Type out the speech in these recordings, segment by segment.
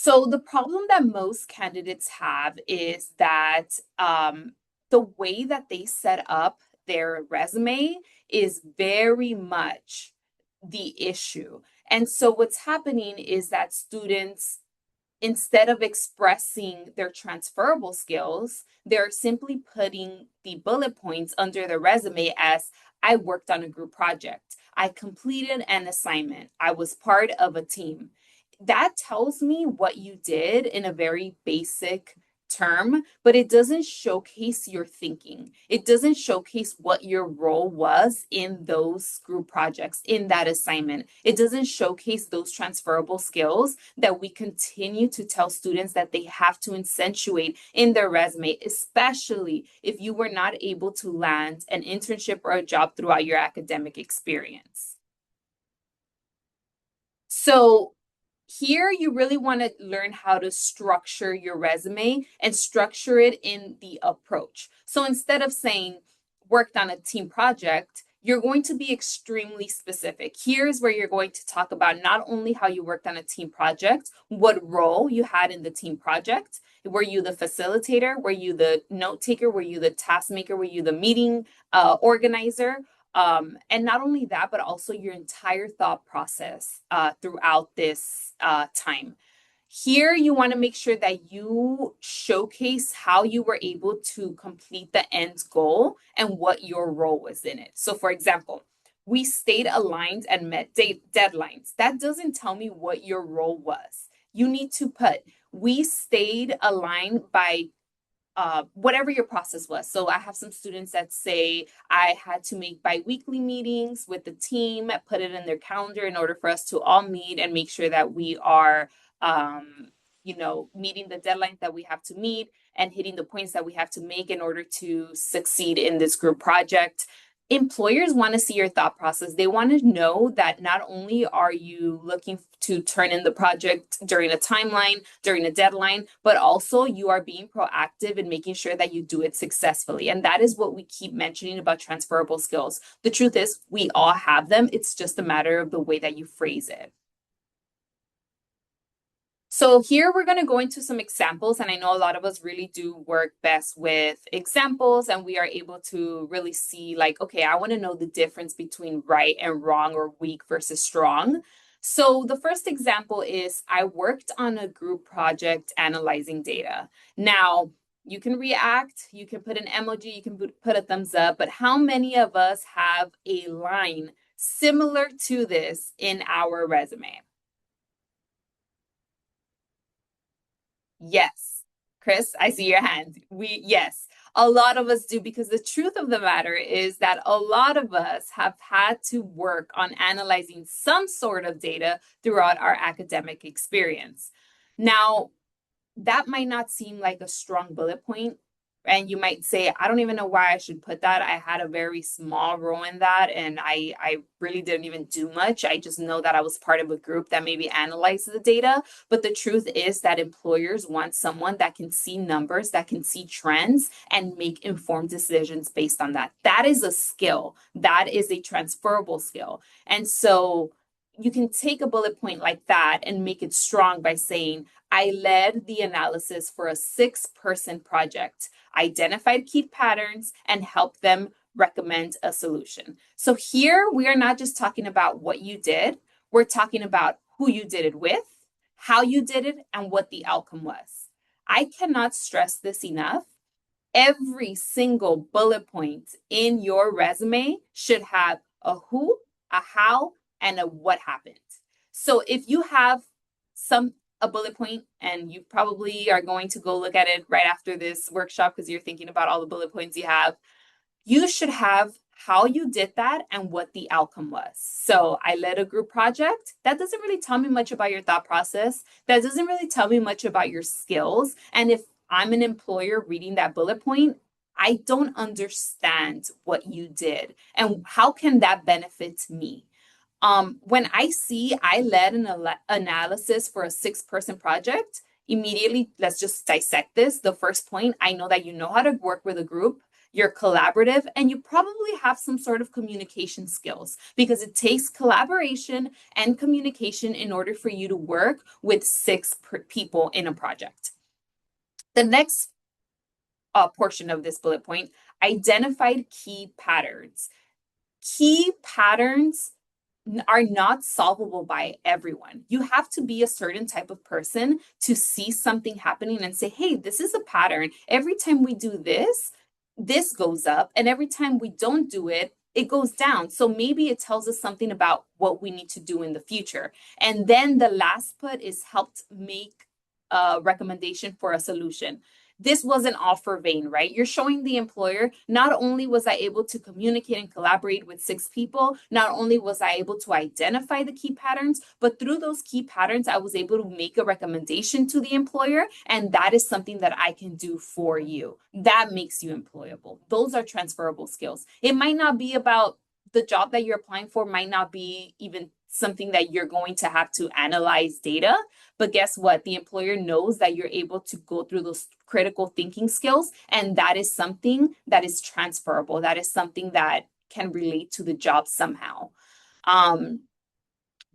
So the problem that most candidates have is that the way that they set up their resume is very much the issue. And so what's happening is that students, instead of expressing their transferable skills, they're simply putting the bullet points under the resume as I worked on a group project. I completed an assignment. I was part of a team. That tells me what you did in a very basic term, but it doesn't showcase your thinking. It doesn't showcase what your role was in those group projects, in that assignment. It doesn't showcase those transferable skills that we continue to tell students that they have to accentuate in their resume, especially if you were not able to land an internship or a job throughout your academic experience. So here you really want to learn how to structure your resume and structure it in the approach. So instead of saying worked on a team project, you're going to be extremely specific. Here's where you're going to talk about not only how you worked on a team project, what role you had in the team project. Were you the facilitator? Were you the note taker? Were you the task maker? Were you the meeting organizer? And not only that, but also your entire thought process throughout this time. Here, you want to make sure that you showcase how you were able to complete the end goal and what your role was in it. So, for example, we stayed aligned and met deadlines. That doesn't tell me what your role was. You need to put, we stayed aligned by whatever your process was. So I have some students that say I had to make biweekly meetings with the team, put it in their calendar in order for us to all meet and make sure that we are, meeting the deadlines that we have to meet and hitting the points that we have to make in order to succeed in this group project. Employers want to see your thought process. They want to know that not only are you looking to turn in the project during a timeline, during a deadline, but also you are being proactive in making sure that you do it successfully. And that is what we keep mentioning about transferable skills. The truth is, we all have them. It's just a matter of the way that you phrase it. So here we're going to go into some examples, and I know a lot of us really do work best with examples, and we are able to really see like, okay, I want to know the difference between right and wrong or weak versus strong. So the first example is I worked on a group project analyzing data. Now, you can react, you can put an emoji, you can put a thumbs up, but how many of us have a line similar to this in our resume? Yes. Chris, I see your hand. Yes, a lot of us do, because the truth of the matter is that a lot of us have had to work on analyzing some sort of data throughout our academic experience. Now, that might not seem like a strong bullet point. And you might say, I don't even know why I should put that. I had a very small role in that, and I really didn't even do much. I just know that I was part of a group that maybe analyzed the data. But the truth is that employers want someone that can see numbers, that can see trends, and make informed decisions based on that. That is a skill. That is a transferable skill. And so you can take a bullet point like that and make it strong by saying, I led the analysis for a 6-person project, identified key patterns, and helped them recommend a solution. So here we are not just talking about what you did, we're talking about who you did it with, how you did it, and what the outcome was. I cannot stress this enough. Every single bullet point in your resume should have a who, a how, and a what happened. So if you have a bullet point, and you probably are going to go look at it right after this workshop because you're thinking about all the bullet points you have, you should have how you did that and what the outcome was. So I led a group project. That doesn't really tell me much about your thought process. That doesn't really tell me much about your skills. And if I'm an employer reading that bullet point, I don't understand what you did and how can that benefit me. When I see I led an analysis for a 6-person project, immediately, let's just dissect this. The first point, I know that you know how to work with a group. you're collaborative, and you probably have some sort of communication skills because it takes collaboration and communication in order for you to work with six people in a project. The next portion of this bullet point, identified key patterns. Key patterns are not solvable by everyone. You have to be a certain type of person to see something happening and say, hey, this is a pattern. Every time we do this, this goes up. And every time we don't do it, it goes down. So maybe it tells us something about what we need to do in the future. And then the last put is helped make a recommendation for a solution. This wasn't all for vain, right? You're showing the employer, not only was I able to communicate and collaborate with six people, not only was I able to identify the key patterns, but through those key patterns, I was able to make a recommendation to the employer. And that is something that I can do for you. That makes you employable. Those are transferable skills. It might not be about the job that you're applying for, might not be even something that you're going to have to analyze data. But guess what? The employer knows that you're able to go through those critical thinking skills. And that is something that is transferable. That is something that can relate to the job somehow.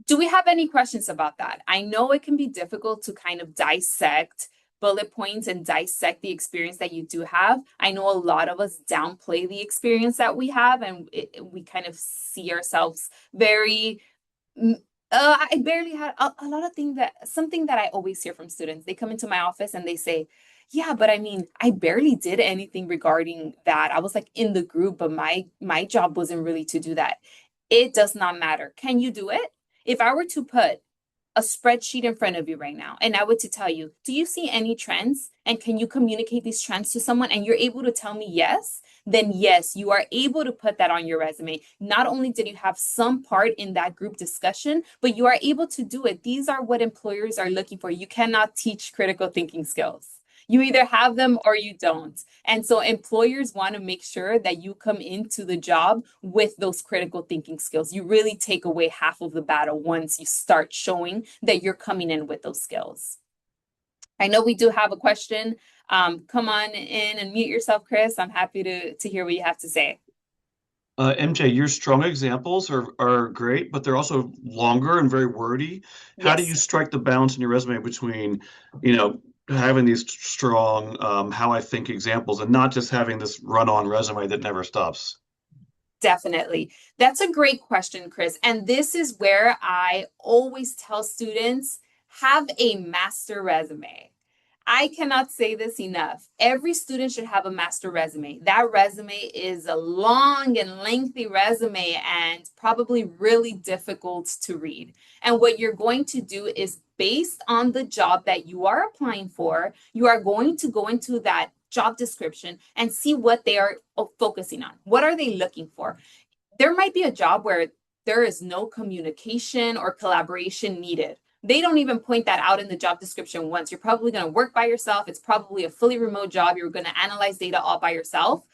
Do we have any questions about that? I know it can be difficult to kind of dissect bullet points and dissect the experience that you do have. I know a lot of us downplay the experience that we have, and we kind of see ourselves very I barely had a lot of things something that I always hear from students. They come into my office and they say, yeah, but I mean, I barely did anything regarding that. I was like in the group, but my job wasn't really to do that. It does not matter. Can you do it? If I were to put a spreadsheet in front of you right now, and I were to tell you, do you see any trends? And can you communicate these trends to someone? And you're able to tell me yes, then yes, you are able to put that on your resume. Not only did you have some part in that group discussion, but you are able to do it. These are what employers are looking for. You cannot teach critical thinking skills. You either have them or you don't. And so employers want to make sure that you come into the job with those critical thinking skills. You really take away half of the battle once you start showing that you're coming in with those skills. I know we do have a question. Come on in and mute yourself, Chris. I'm happy to hear what you have to say. MJ, your strong examples are great, but they're also longer and very wordy. How do you Yes. strike the balance in your resume between, having these strong how I think examples and not just having this run-on resume that never stops? Definitely. That's a great question, Chris. And this is where I always tell students have a master resume. I cannot say this enough. Every student should have a master resume. That resume is a long and lengthy resume and probably really difficult to read. And what you're going to do is based on the job that you are applying for, you are going to go into that job description and see what they are focusing on. What are they looking for? There might be a job where there is no communication or collaboration needed. They don't even point that out in the job description once. You're probably going to work by yourself. It's probably a fully remote job. You're going to analyze data all by yourself.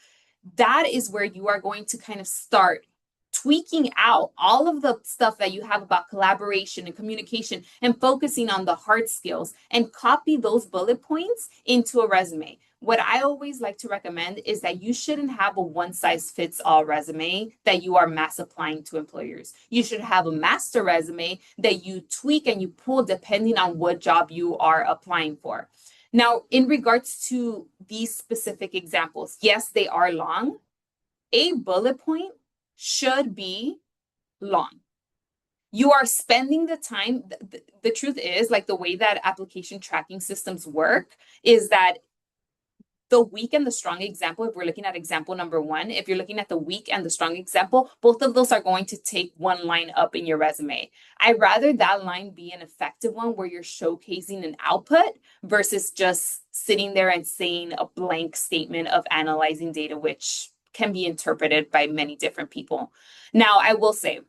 That is where you are going to kind of start tweaking out all of the stuff that you have about collaboration and communication and focusing on the hard skills and copy those bullet points into a resume. What I always like to recommend is that you shouldn't have a one size fits all resume that you are mass applying to employers. You should have a master resume that you tweak and you pull depending on what job you are applying for. Now, in regards to these specific examples, yes, they are long. A bullet point should be long. You are spending the time. The truth is, like the way that application tracking systems work is that the weak and the strong example, if we're looking at example number one, if you're looking at the weak and the strong example, both of those are going to take one line up in your resume. I'd rather that line be an effective one where you're showcasing an output versus just sitting there and saying a blank statement of analyzing data, which can be interpreted by many different people. Now, I will say,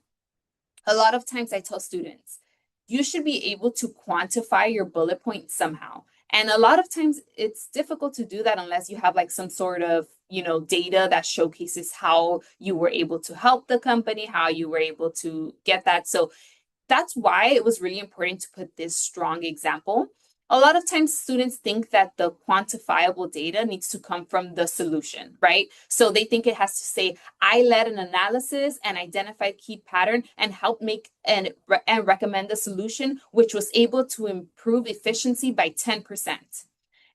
a lot of times I tell students, you should be able to quantify your bullet point somehow. And a lot of times it's difficult to do that unless you have like some sort of, data that showcases how you were able to help the company, how you were able to get that. So that's why it was really important to put this strong example. A lot of times students think that the quantifiable data needs to come from the solution, right? So they think it has to say, I led an analysis and identified key pattern and helped make and recommend a solution, which was able to improve efficiency by 10%.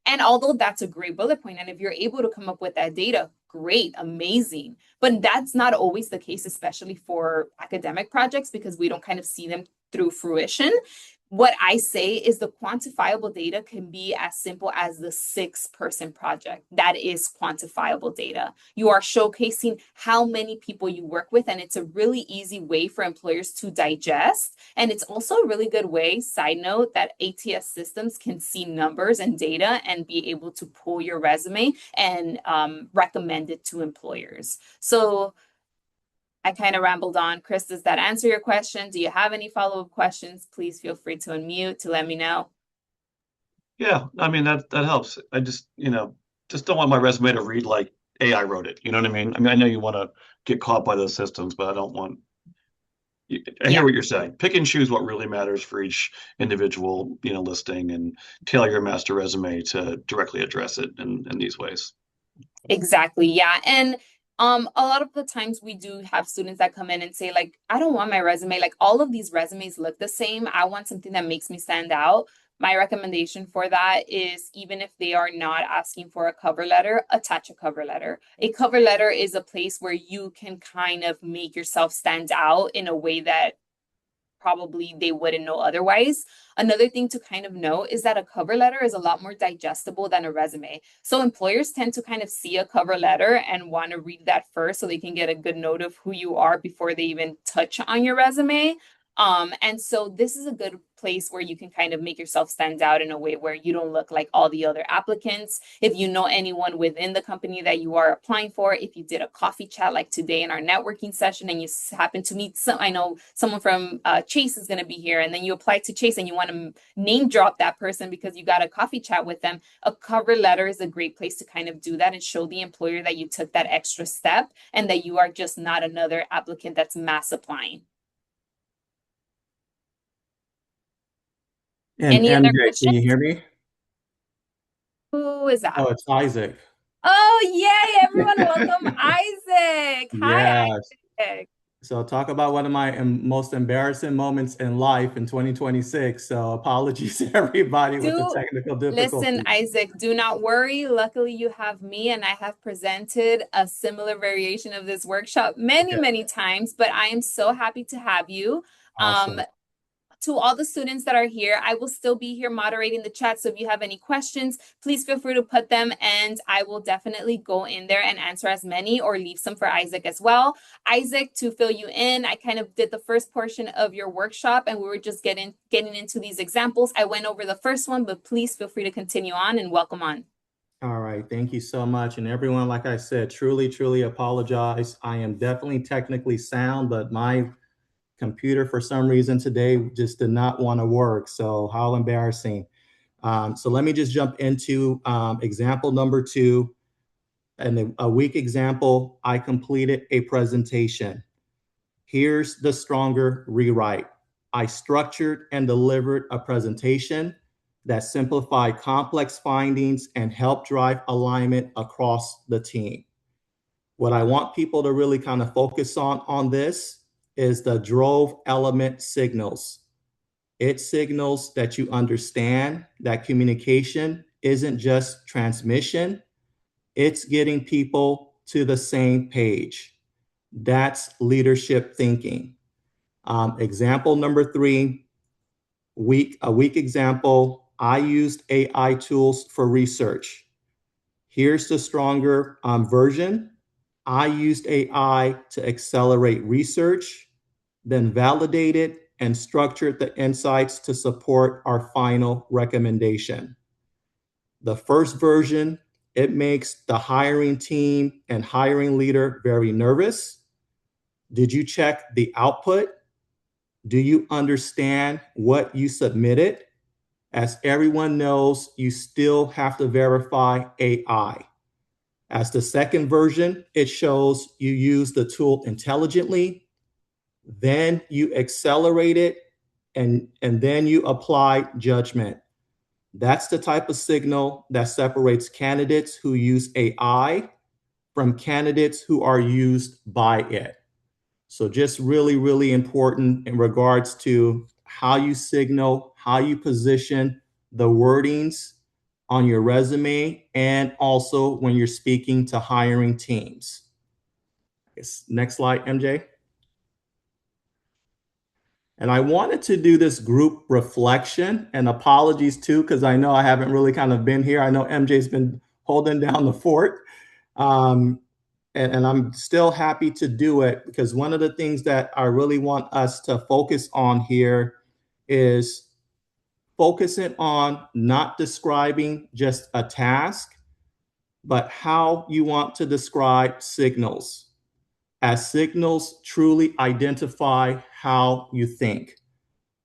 And although that's a great bullet point, and if you're able to come up with that data, great, amazing. But that's not always the case, especially for academic projects, because we don't kind of see them through fruition. What I say is the quantifiable data can be as simple as the 6-person project. That is quantifiable data. You are showcasing how many people you work with, and it's a really easy way for employers to digest. And it's also a really good way, side note, that ATS systems can see numbers and data and be able to pull your resume and recommend it to employers. So I kind of rambled on. Chris, does that answer your question? Do you have any follow-up questions? Please feel free to unmute to let me know. Yeah, I mean that helps. I just, just don't want my resume to read like AI wrote it. You know what I mean? I mean, I know you want to get caught by those systems, but I don't want. I hear Yeah, what you're saying. Pick and choose what really matters for each individual, listing, and tailor your master resume to directly address it in these ways. exactly. Yeah. And a lot of the times we do have students that come in and say, like, I don't want my resume, like all of these resumes look the same. I want something that makes me stand out. My recommendation for that is even if they are not asking for a cover letter, attach a cover letter. A cover letter is a place where you can kind of make yourself stand out in a way that probably they wouldn't know otherwise. Another thing to kind of know is that a cover letter is a lot more digestible than a resume. So employers tend to kind of see a cover letter and want to read that first so they can get a good note of who you are before they even touch on your resume. And so this is a good place where you can kind of make yourself stand out in a way where you don't look like all the other applicants. If you know anyone within the company that you are applying for, if you did a coffee chat like today in our networking session and you happen to meet I know someone from Chase is going to be here, and then you apply to Chase and you want to name drop that person because you got a coffee chat with them, a cover letter is a great place to kind of do that and show the employer that you took that extra step and that you are just not another applicant that's mass applying. And Any other MJ, can you questions? hear me? Who is that? Oh, it's Isaac. Oh, yay, everyone, welcome Isaac. Hi, Yes. Isaac. So talk about one of my most embarrassing moments in life in 2026. So apologies to everybody with the Do technical listen, difficulties. Isaac, do not worry. Luckily, you have me, and I have presented a similar variation of this workshop many, Okay, many times, but I am so happy to have you. Um, awesome. to all the students that are here, I will still be here moderating the chat. So if you have any questions, please feel free to put them and I will definitely go in there and answer as many or leave some for Isaac as well. Isaac, to fill you in, I kind of did the first portion of your workshop and we were just getting into these examples. I went over the first one, but please feel free to continue on and welcome on. All right, thank you so much. And everyone, like I said, truly, truly apologize. I am definitely technically sound, but my computer for some reason today just did not want to work. So how embarrassing. So let me just jump into example number 2. And a weak example, I completed a presentation. Here's the stronger rewrite. I structured and delivered a presentation that simplified complex findings and helped drive alignment across the team. What I want people to really kind of focus on this is the drove element signals. It signals that you understand that communication isn't just transmission, it's getting people to the same page. That's leadership thinking. Example number 3, a weak example. I used AI tools for research. Here's the stronger version. I used AI to accelerate research, then validated and structured the insights to support our final recommendation. The first version, it makes the hiring team and hiring leader very nervous. Did you check the output? Do you understand what you submitted? As everyone knows, you still have to verify AI. As the second version, it shows you use the tool intelligently, then you accelerate it, and then you apply judgment. That's the type of signal that separates candidates who use AI from candidates who are used by it. So just really, really important in regards to how you signal, how you position the wordings on your resume, and also when you're speaking to hiring teams. Next slide, MJ. And I wanted to do this group reflection, and apologies too, because I know I haven't really kind of been here. I know MJ's been holding down the fort. And I'm still happy to do it, because one of the things that I really want us to focus on here is focusing on not describing just a task, but how you want to describe signals, as signals truly identify how you think.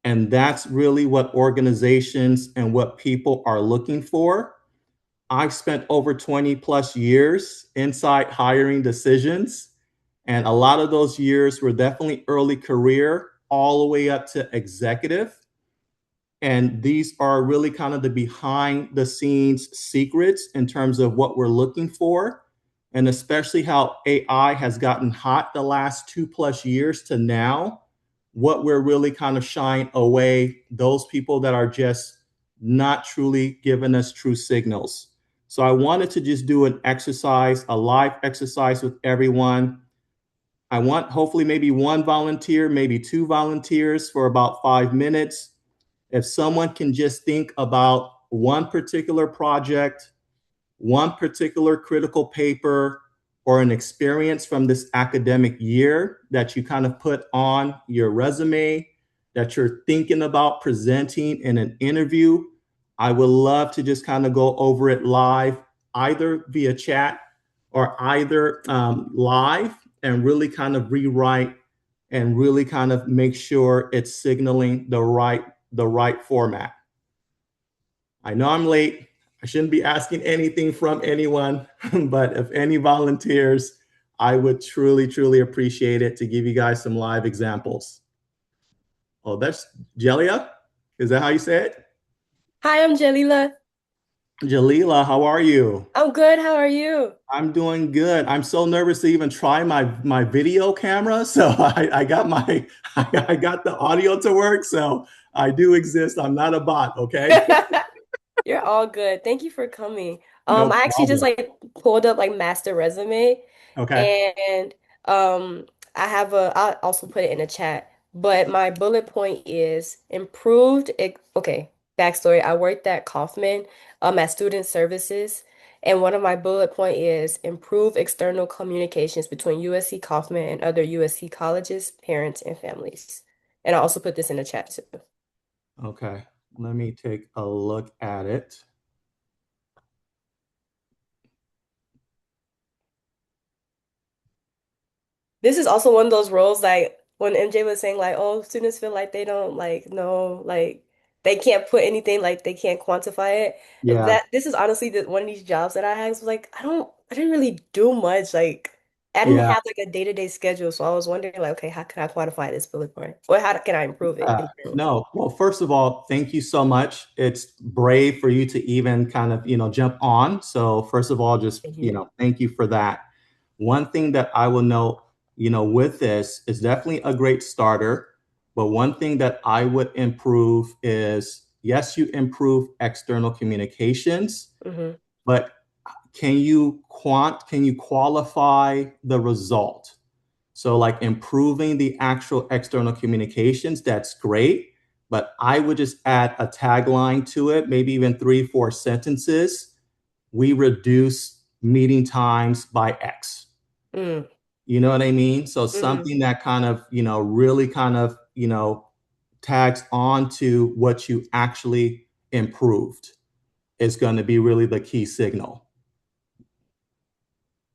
And that's really what organizations and what people are looking for. I've spent over 20 plus years inside hiring decisions, and a lot of those years were definitely early career, all the way up to executive. And these are really kind of the behind the scenes secrets in terms of what we're looking for, and especially how AI has gotten hot the last 2+ years to now, what we're really kind of shying away those people that are just not truly giving us true signals. So I wanted to just do an exercise, a live exercise with everyone. I want hopefully maybe one volunteer, maybe two volunteers for about 5 minutes. If someone can just think about one particular project, one particular critical paper, or an experience from this academic year that you kind of put on your resume, that you're thinking about presenting in an interview, I would love to just kind of go over it live, either via chat or either live, and really kind of rewrite and really kind of make sure it's signaling the right format. I know I'm late. I shouldn't be asking anything from anyone, but if any volunteers, I would truly, truly appreciate it to give you guys some live examples. Oh, that's Jelia? Is that how you say it? Hi, I'm Jalila. Jalila, how are you? I'm good. How are you? I'm doing good. I'm so nervous to even try my video camera. So I got I got the audio to work. So I do exist. I'm not a bot, okay? You're all good. Thank you for coming. No I actually just problem. like pulled up like master resume, Okay. and I'll also put it in the chat. But my bullet point is okay, backstory. I worked at Kauffman at Student Services, and one of my bullet point is improve external communications between USC Kauffman and other USC colleges, parents, and families. And I also put this in the chat too. Okay. Let me take a look at it. This is also one of those roles like when MJ was saying like, oh, students feel like they don't like know, like they can't put anything, like they can't quantify it. Yeah. This is honestly one of these jobs that I had was like, I didn't really do much. Like I didn't Yeah. have like a day-to-day schedule. So I was wondering like, okay, how can I quantify this bullet point? Or how can I improve it internally? No. Well, first of all, thank you so much. It's brave for you to even kind of, jump on. So first of all, just, Thank you. thank you for that. One thing that I will note, with this is definitely a great starter. But one thing that I would improve is, yes, you improve external communications, Mm-hmm. but can you qualify the result? So like improving the actual external communications, that's great. But I would just add a tagline to it, maybe even 3-4 sentences. We reduce meeting times by X. Mm. You know what I mean? So Mm-hmm. something that kind of, really kind of, tags on to what you actually improved is going to be really the key signal.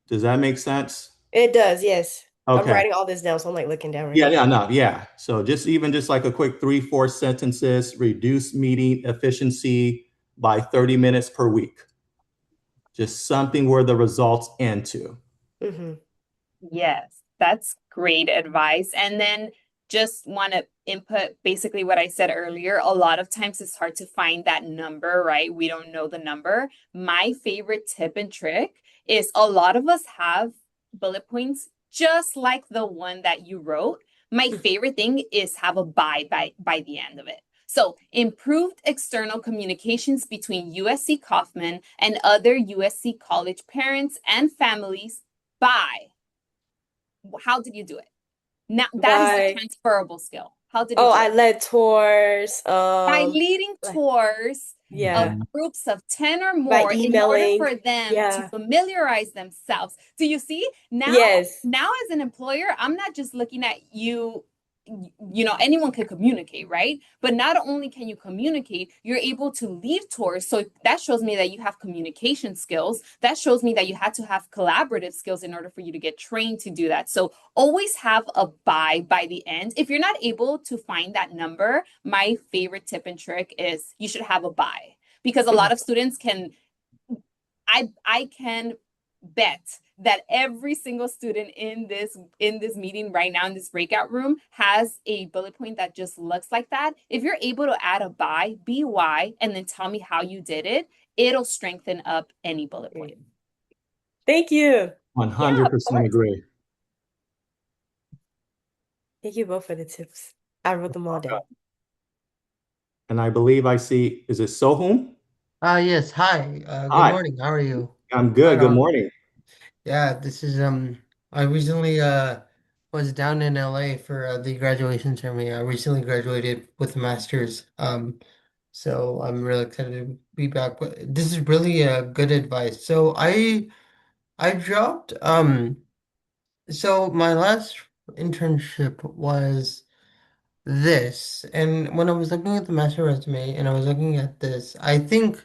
Does that make sense? It does, yes. I'm Okay. writing all this down, so I'm like looking down right Yeah, now. yeah, no, yeah. So just like a quick 3-4 sentences, reduce meeting efficiency by 30 minutes per week. Just something where the results end to. Mm-hmm. Yes, that's great advice. And then just want to input basically what I said earlier. A lot of times it's hard to find that number, right? We don't know the number. My favorite tip and trick is a lot of us have bullet points just like the one that you wrote. My favorite thing is have a by the end of it. So improved external communications between USC Kaufman and other USC college parents and families by. How did you do it? Now that is a By transferable skill. How did you oh, do I it? led tours, By leading like tours yeah, of groups of 10 or by more in order emailing. for them to Yeah. familiarize themselves. Do you see? Yes. Now as an employer, I'm not just looking at you, anyone can communicate, right? But not only can you communicate, you're able to lead tours. So that shows me that you have communication skills. That shows me that you had to have collaborative skills in order for you to get trained to do that. So always have a by the end. If you're not able to find that number, my favorite tip and trick is you should have a by, because a lot of students can, I can bet that every single student in this meeting right now in this breakout room has a bullet point that just looks like that. If you're able to add a by, and then tell me how you did it, it'll strengthen up any bullet point. Thank you. Yeah, of 100% course. agree. Thank you both for the tips. I wrote them all down. And I believe I see, is it Sohum? Yes. Hi. Good Hi, morning. How are you? I'm good. Right Good on. morning. Yeah, this is I recently was down in LA for the graduation ceremony. I recently graduated with a master's. So I'm really excited to be back. But this is really good advice. So I dropped so my last internship was this, and when I was looking at the master resume and I was looking at this, I think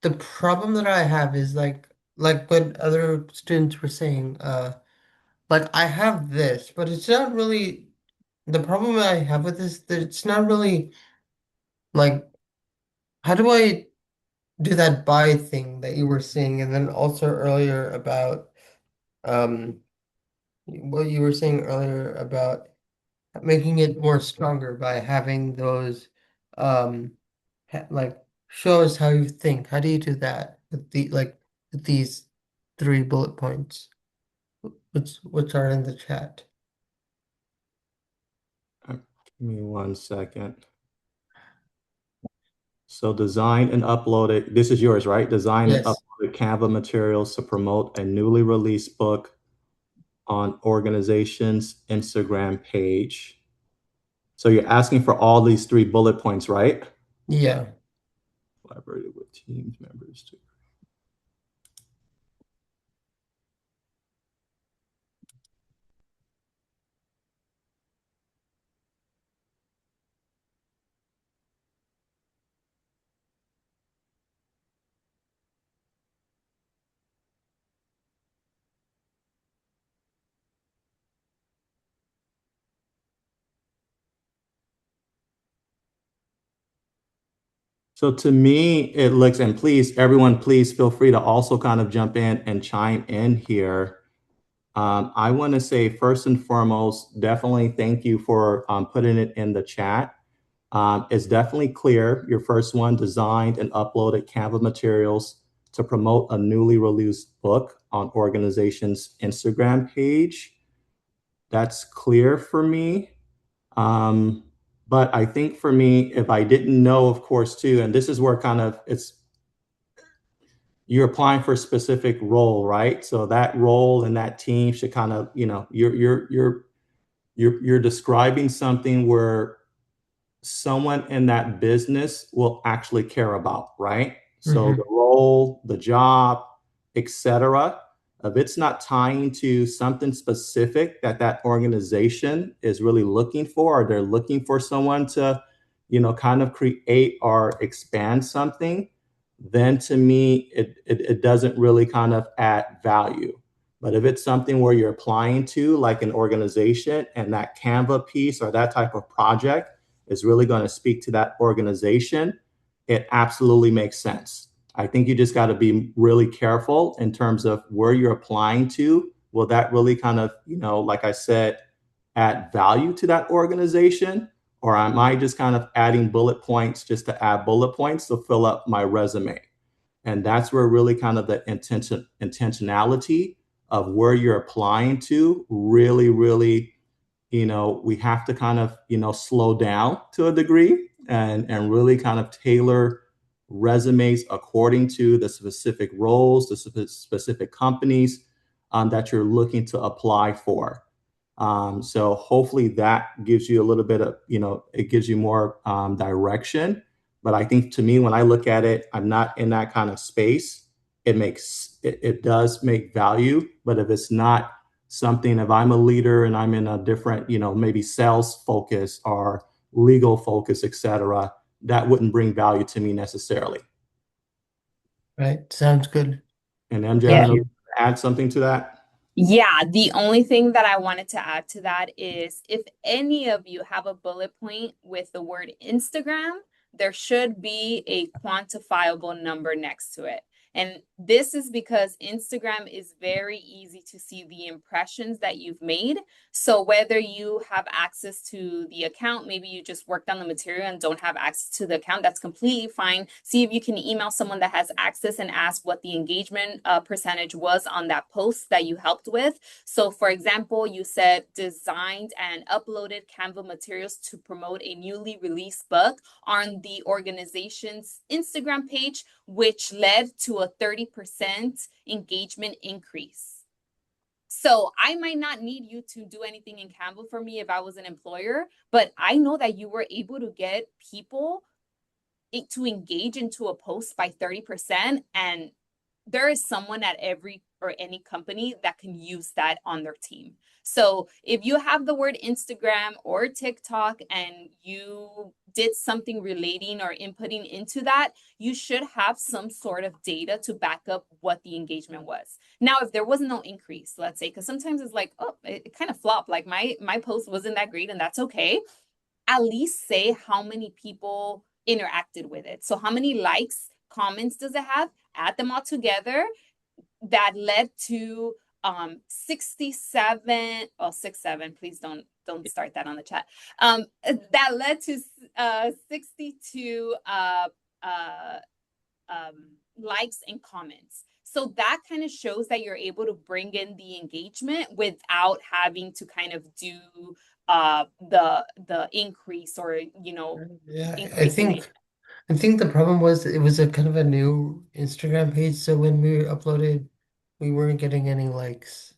the problem that I have is like what other students were saying, like I have this, but it's not really the problem that I have with this, that it's not really like how do I do that buy thing that you were saying, and then also earlier about um what you were saying earlier about making it more stronger by having those um like show us how you think. How do you do that with with these three bullet points, which are in the chat? Give me 1 second. So design and upload it. This is yours, right? Design and Yes. upload Canva materials to promote a newly released book on organization's Instagram page. So you're asking for all these 3 bullet points, right? Yeah. Collaborated with team members too. So to me, it looks, and please, everyone, please feel free to also kind of jump in and chime in here. I want to say first and foremost, definitely thank you for putting it in the chat. It's definitely clear. Your first one, designed and uploaded Canva materials to promote a newly released book on organization's Instagram page. That's clear for me. But I think for me, if I didn't know, of course, too, and this is where kind of you're applying for a specific role, right? So that role and that team should kind of, you're describing something where someone in that business will actually care about, right? So the role, the job, etc. If it's not tying to something specific that that organization is really looking for, or they're looking for someone to, kind of create or expand something, then to me, it doesn't really kind of add value. But if it's something where you're applying to, like an organization, and that Canva piece or that type of project is really going to speak to that organization, it absolutely makes sense. I think you just got to be really careful in terms of where you're applying to. Will that really kind of, like I said, add value to that organization? Or am I just kind of adding bullet points just to add bullet points to fill up my resume? And that's where really kind of the intentionality of where you're applying to really, we have to kind of, slow down to a degree and really kind of tailor resumes according to the specific roles, the specific companies that you're looking to apply for. So hopefully that gives you a little bit of, it gives you more direction. But I think to me, when I look at it, I'm not in that kind of space. It does make value, but if it's not something, if I'm a leader and I'm in a different, maybe sales focus or legal focus, et cetera, that wouldn't bring value to me necessarily. Right. Sounds good. And MJ, I Yeah. don't know if you add something to that. Yeah, the only thing that I wanted to add to that is if any of you have a bullet point with the word Instagram, there should be a quantifiable number next to it. And this is because Instagram is very easy to see the impressions that you've made. So whether you have access to the account, maybe you just worked on the material and don't have access to the account, that's completely fine. See if you can email someone that has access and ask what the engagement percentage was on that post that you helped with. So for example, you said designed and uploaded Canva materials to promote a newly released book on the organization's Instagram page, which led to a 30% engagement increase. So I might not need you to do anything in Canva for me if I was an employer, but I know that you were able to get people to engage into a post by 30%. And there is someone at every or any company that can use that on their team. So if you have the word Instagram or TikTok and you did something relating or inputting into that, you should have some sort of data to back up what the engagement was. Now, if there was no increase, let's say, because sometimes it's like, oh, it kind of flopped, like my post wasn't that great, and that's okay. At least say how many people interacted with it. So how many likes, comments does it have? Add them all together. That led to 67 67, please don't start that on the chat. That led to 62 likes and comments. So that kind of shows that you're able to bring in the engagement without having to kind of do the increase or Yeah, increasing I think the problem was it was a kind of a new Instagram page, so when we uploaded, we weren't getting any likes,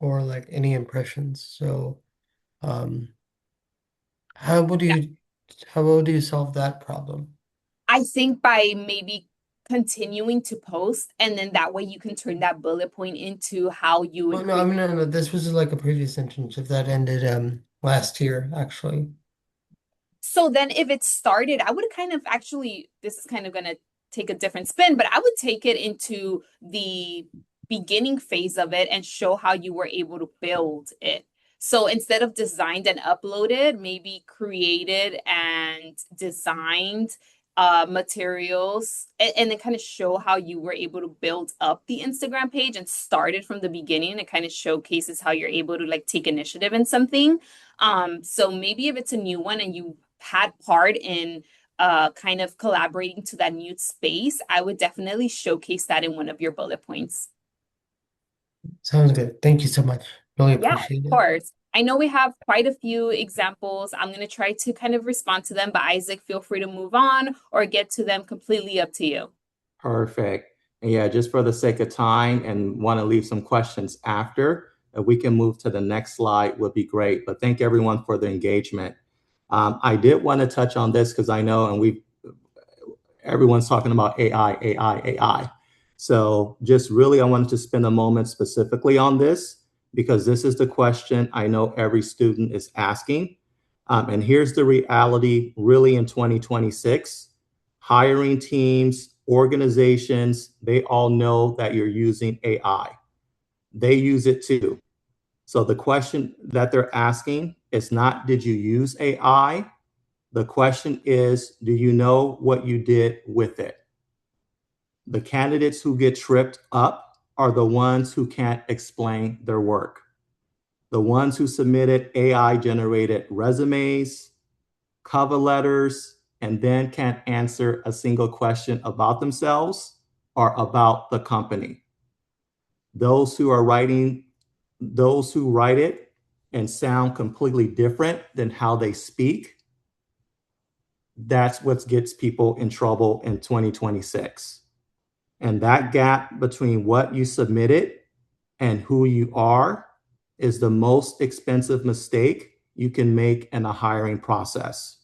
or any impressions. So, um, how would Yeah. you solve that problem? I think by maybe continuing to post, and then that way you can turn that bullet point into how you Oh, no, I mean, no, this was like a previous internship that ended last year, actually. So then if it started, I would kind of actually, this is kind of going to take a different spin, but I would take it into the beginning phase of it and show how you were able to build it. So instead of designed and uploaded, maybe created and designed materials and then kind of show how you were able to build up the Instagram page and started from the beginning. It kind of showcases how you're able to like take initiative in something. So maybe if it's a new one and you had part in kind of collaborating to that new space, I would definitely showcase that in one of your bullet points. Sounds good. Thank you so much. Really Yeah, appreciate of it. course. I know we have quite a few examples. I'm going to try to kind of respond to them, but Isaac, feel free to move on or get to them, completely up to you. Perfect. And yeah, just for the sake of time and want to leave some questions after, if we can move to the next slide would be great. But thank everyone for the engagement. I did want to touch on this because I know, and everyone's talking about AI. So just really, I wanted to spend a moment specifically on this because this is the question I know every student is asking. And here's the reality really in 2026, hiring teams, organizations, they all know that you're using AI. They use it too. So the question that they're asking is not, did you use AI? The question is, do you know what you did with it? The candidates who get tripped up are the ones who can't explain their work. The ones who submitted AI-generated resumes, cover letters, and then can't answer a single question about themselves or about the company. Those who write it and sound completely different than how they speak, that's what gets people in trouble in 2026. And that gap between what you submitted and who you are is the most expensive mistake you can make in a hiring process.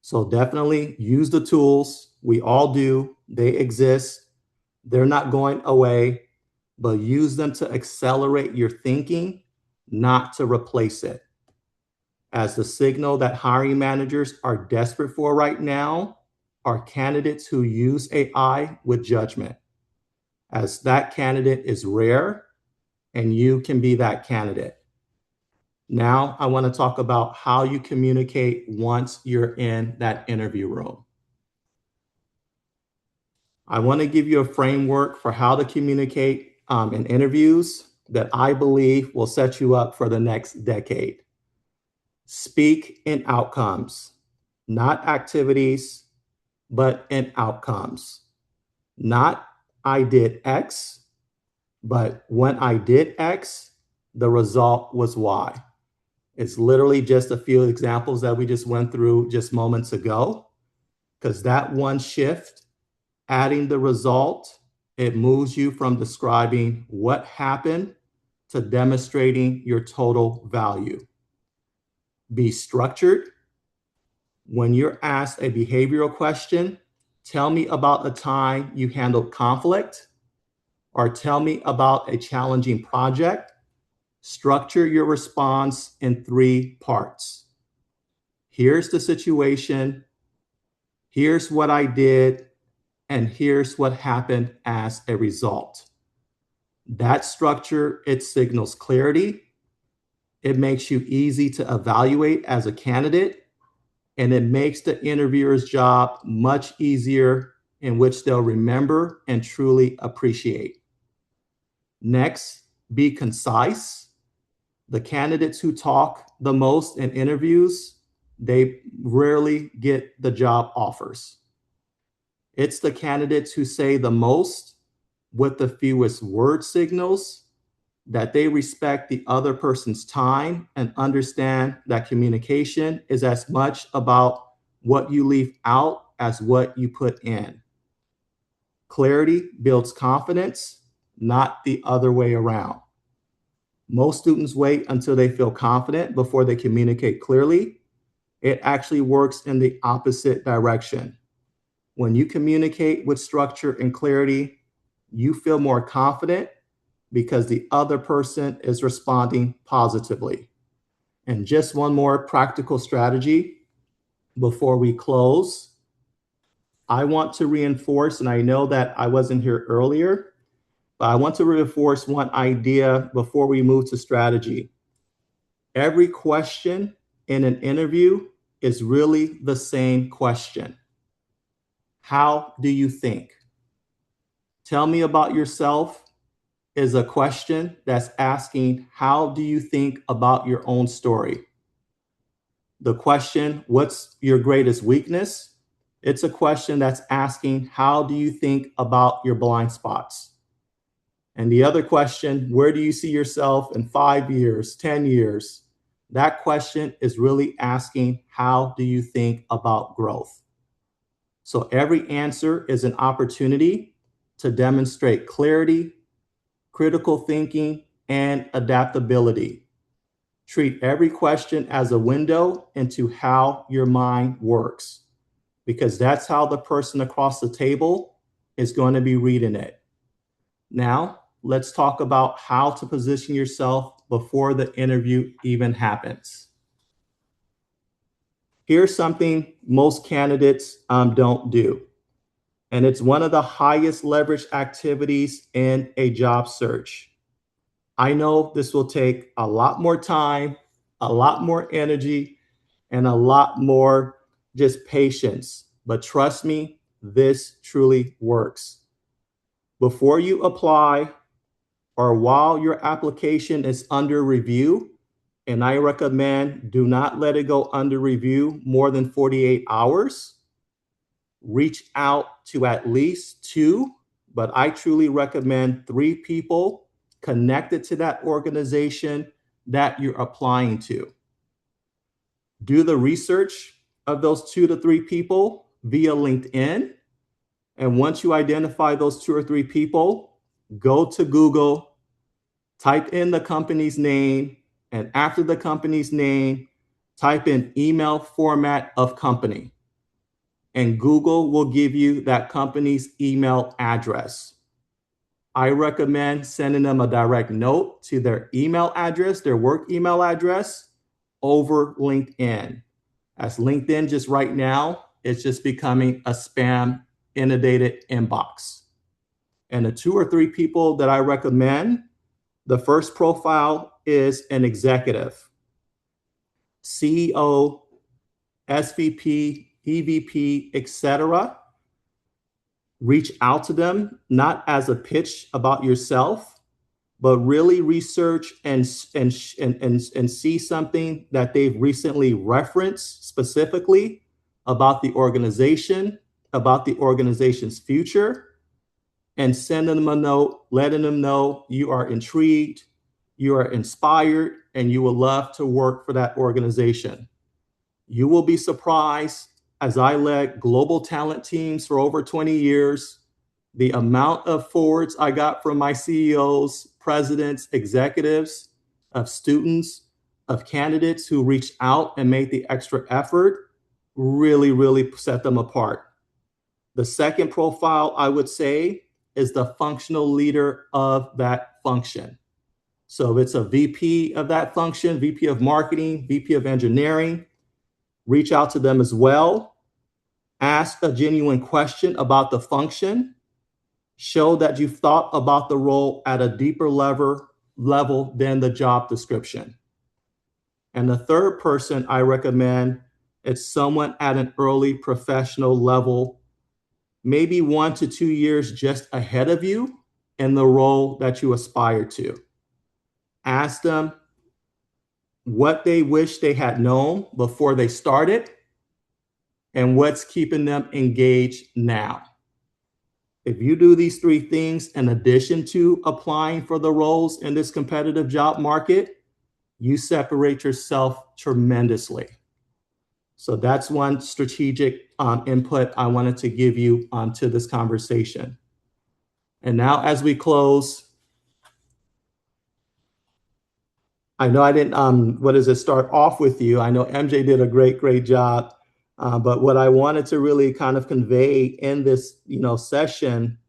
So definitely use the tools. We all do. They exist. They're not going away, but use them to accelerate your thinking, not to replace it. As the signal that hiring managers are desperate for right now are candidates who use AI with judgment, as that candidate is rare and you can be that candidate. Now, I want to talk about how you communicate once you're in that interview room. I want to give you a framework for how to communicate in interviews that I believe will set you up for the next decade. Speak in outcomes, not activities, but in outcomes. Not I did X, but when I did X, the result was Y. It's literally just a few examples that we just went through just moments ago, because that one shift, adding the result, it moves you from describing what happened to demonstrating your total value. Be structured. When you're asked a behavioral question, tell me about a time you handled conflict, or tell me about a challenging project. Structure your response in 3 parts. Here's the situation, here's what I did, and here's what happened as a result. That structure, it signals clarity, it makes you easy to evaluate as a candidate, and it makes the interviewer's job much easier, in which they'll remember and truly appreciate. Next, be concise. The candidates who talk the most in interviews, they rarely get the job offers. It's the candidates who say the most with the fewest word signals, that they respect the other person's time and understand that communication is as much about what you leave out as what you put in. Clarity builds confidence, not the other way around. Most students wait until they feel confident before they communicate clearly. It actually works in the opposite direction. When you communicate with structure and clarity, you feel more confident because the other person is responding positively. And just one more practical strategy before we close. I want to reinforce, and I know that I wasn't here earlier, but I want to reinforce one idea before we move to strategy. Every question in an interview is really the same question. How do you think? Tell me about yourself is a question that's asking, how do you think about your own story? The question, what's your greatest weakness? It's a question that's asking, how do you think about your blind spots? And the other question, where do you see yourself in 5 years, 10 years? That question is really asking, how do you think about growth? So every answer is an opportunity to demonstrate clarity, critical thinking, and adaptability. Treat every question as a window into how your mind works, because that's how the person across the table is going to be reading it. Now, let's talk about how to position yourself before the interview even happens. Here's something most candidates don't do, and it's one of the highest leverage activities in a job search. I know this will take a lot more time, a lot more energy, and a lot more just patience, but trust me, this truly works. Before you apply, or while your application is under review, and I recommend do not let it go under review more than 48 hours, reach out to at least 2, but I truly recommend 3 people connected to that organization that you're applying to. Do the research of those 2 to 3 people via LinkedIn. And once you identify those 2 or 3 people, go to Google, type in the company's name, and after the company's name, type in email format of company. And Google will give you that company's email address. I recommend sending them a direct note to their email address, their work email address, over LinkedIn. As LinkedIn just right now, it's just becoming a spam inundated inbox. And the 2 or 3 people that I recommend, the first profile is an executive, CEO, SVP, EVP, etc. Reach out to them, not as a pitch about yourself, but really research and see something that they've recently referenced specifically about the organization, about the organization's future, and send them a note, letting them know you are intrigued, you are inspired, and you would love to work for that organization. You will be surprised, as I led global talent teams for over 20 years, the amount of forwards I got from my CEOs, presidents, executives, of students, of candidates who reached out and made the extra effort, really set them apart. The second profile I would say is the functional leader of that function. So if it's a VP of that function, VP of marketing, VP of engineering, reach out to them as well. Ask a genuine question about the function. Show that you've thought about the role at a deeper level than the job description. And the third person I recommend is someone at an early professional level, maybe 1 to 2 years just ahead of you in the role that you aspire to. Ask them what they wish they had known before they started and what's keeping them engaged now. If you do these 3 things in addition to applying for the roles in this competitive job market, you separate yourself tremendously. So that's one strategic input I wanted to give you to this conversation. And now as we close, I know I didn't, start off with you. I know MJ did a great job. But what I wanted to really kind of convey in this, session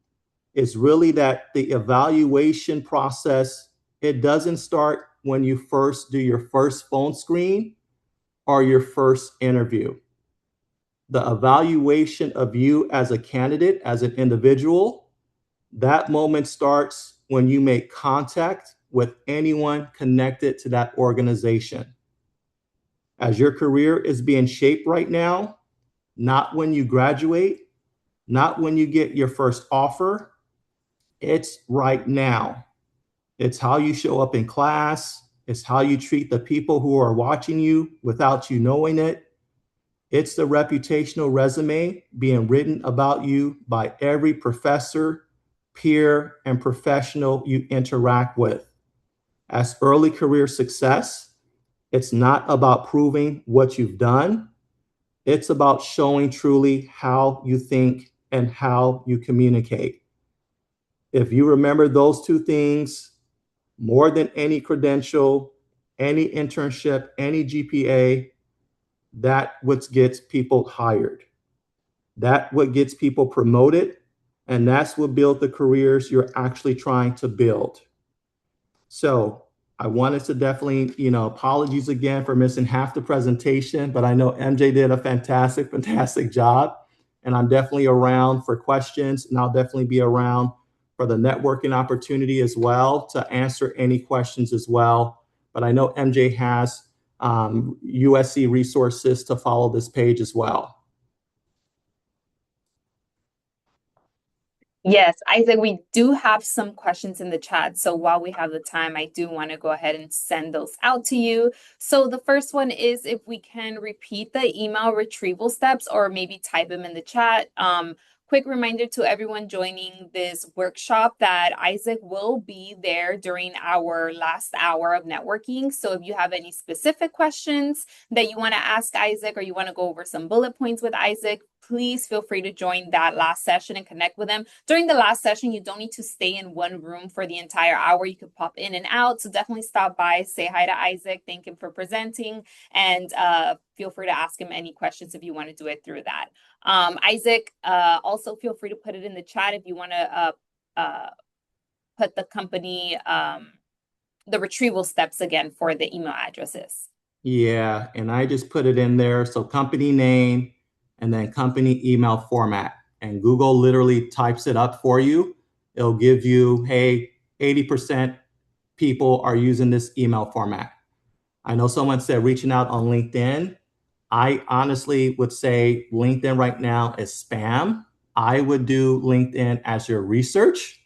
is really that the evaluation process, it doesn't start when you first do your first phone screen or your first interview. The evaluation of you as a candidate, as an individual, that moment starts when you make contact with anyone connected to that organization. As your career is being shaped right now, not when you graduate, not when you get your first offer, it's right now. It's how you show up in class. It's how you treat the people who are watching you without you knowing it. It's the reputational resume being written about you by every professor, peer, and professional you interact with. As early career success, it's not about proving what you've done. It's about showing truly how you think and how you communicate. If you remember those 2 things, more than any credential, any internship, any GPA, that what gets people hired. That what gets people promoted, and that's what builds the careers you're actually trying to build. So I wanted to definitely, apologies again for missing half the presentation, but I know MJ did a fantastic job. And I'm definitely around for questions, and I'll definitely be around for the networking opportunity as well to answer any questions as well. But I know MJ has USC resources to follow this page as well. Yes, Isaac, we do have some questions in the chat. So while we have the time, I do want to go ahead and send those out to you. So the first one is if we can repeat the email retrieval steps or maybe type them in the chat. Quick reminder to everyone joining this workshop that Isaac will be there during our last hour of networking. So if you have any specific questions that you want to ask Isaac or you want to go over some bullet points with Isaac, please feel free to join that last session and connect with them. During the last session, you don't need to stay in one room for the entire hour. You could pop in and out. So definitely stop by, say hi to Isaac, thank him for presenting, and feel free to ask him any questions if you want to do it through that. Isaac, also feel free to put it in the chat if you want to put the company, the retrieval steps again for the email addresses. Yeah, and I just put it in there. So company name and then company email format. And Google literally types it up for you. It'll give you, hey, 80% people are using this email format. I know someone said reaching out on LinkedIn. I honestly would say LinkedIn right now is spam. I would do LinkedIn as your research,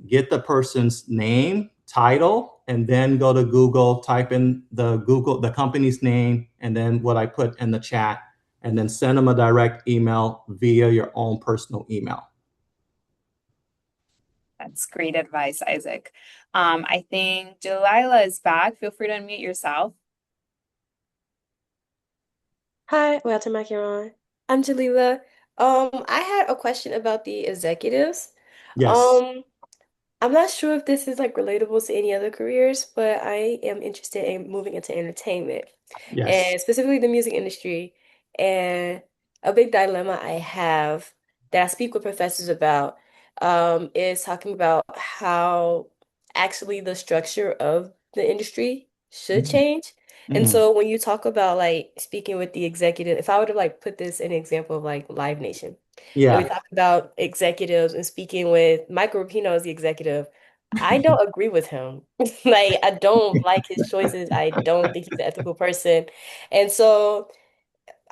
get the person's name, title, and then go to Google, type in the company's name, and then what I put in the chat, and then send them a direct email via your own personal email. That's great advice, Isaac. I think Delilah is back. Feel free to unmute yourself. Hi, welcome back, Yaron. I'm Jalila. I had a question about the executives. Yes. I'm not sure if this is like relatable to any other careers, but I am interested in moving into entertainment Yes. and specifically the music industry. And a big dilemma I have that I speak with professors about is talking about how actually the structure of the industry should change. And so when you talk about like speaking with the executive, if I were to like put this in an example of like Live Nation, and we Yeah. talk about executives and speaking with Michael Rapino as the executive, I don't agree with him. Like, I don't like his choices. I don't think he's an ethical person. And so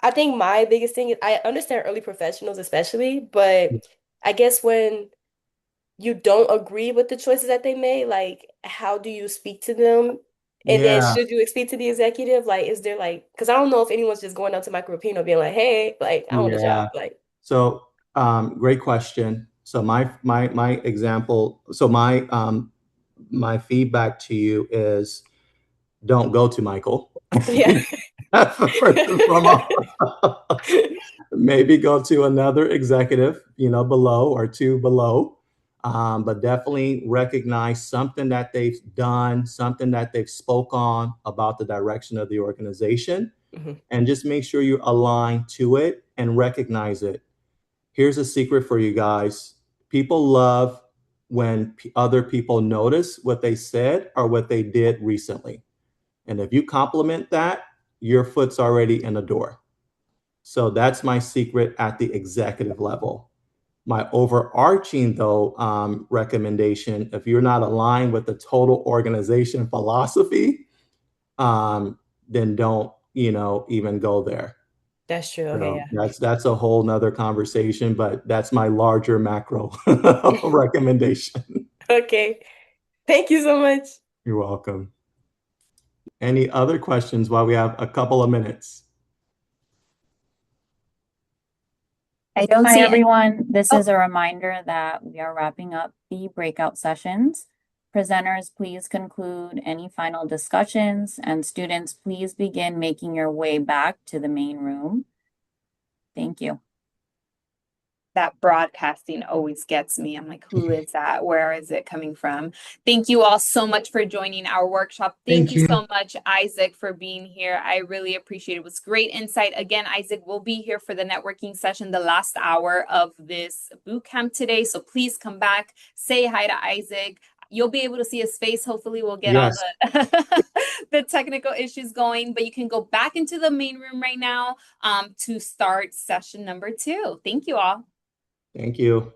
I think my biggest thing is I understand early professionals especially, but I guess when you don't agree with the choices that they made, like how do you speak to them? And then Yeah. should you speak to the executive? Like, is there like, because I don't know if anyone's just going out to Michael Rapino being like, hey, like I want a job. Yeah. Like, So, great question. So my example, so my feedback to you is don't go to Michael. yeah. First and foremost. Maybe go to another executive, below or two below. But definitely recognize something that they've done, something that they've spoke on about the direction of the organization, Mhm. and just make sure you align to it and recognize it. Here's a secret for you guys. People love when other people notice what they said or what they did recently. And if you compliment that, your foot's already in the door. So that's my secret at the executive level. My overarching, though, recommendation, if you're not aligned with the total organization philosophy, then don't, even go there. That's true. Okay, So that's a whole nother conversation, but that's my larger macro yeah. recommendation. Okay. Thank you so much. You're welcome. Any other questions while we have a couple of minutes? I don't Hi, see everyone. This Oh. is a reminder that we are wrapping up the breakout sessions. Presenters, please conclude any final discussions, and students, please begin making your way back to the main room. Thank you. That broadcasting always gets me. I'm like, who is that? Where is it coming from? Thank you all so much for joining our workshop. Thank you so much, Isaac, for being here. I really appreciate it. It was great insight. Again, Isaac will be here for the networking session, the last hour of this boot camp today. So please come back, say hi to Isaac. You'll be able to see his face. Hopefully we'll get all the technical issues going, but you can go back into the main room right now to start session number 2. Thank you all. Thank you.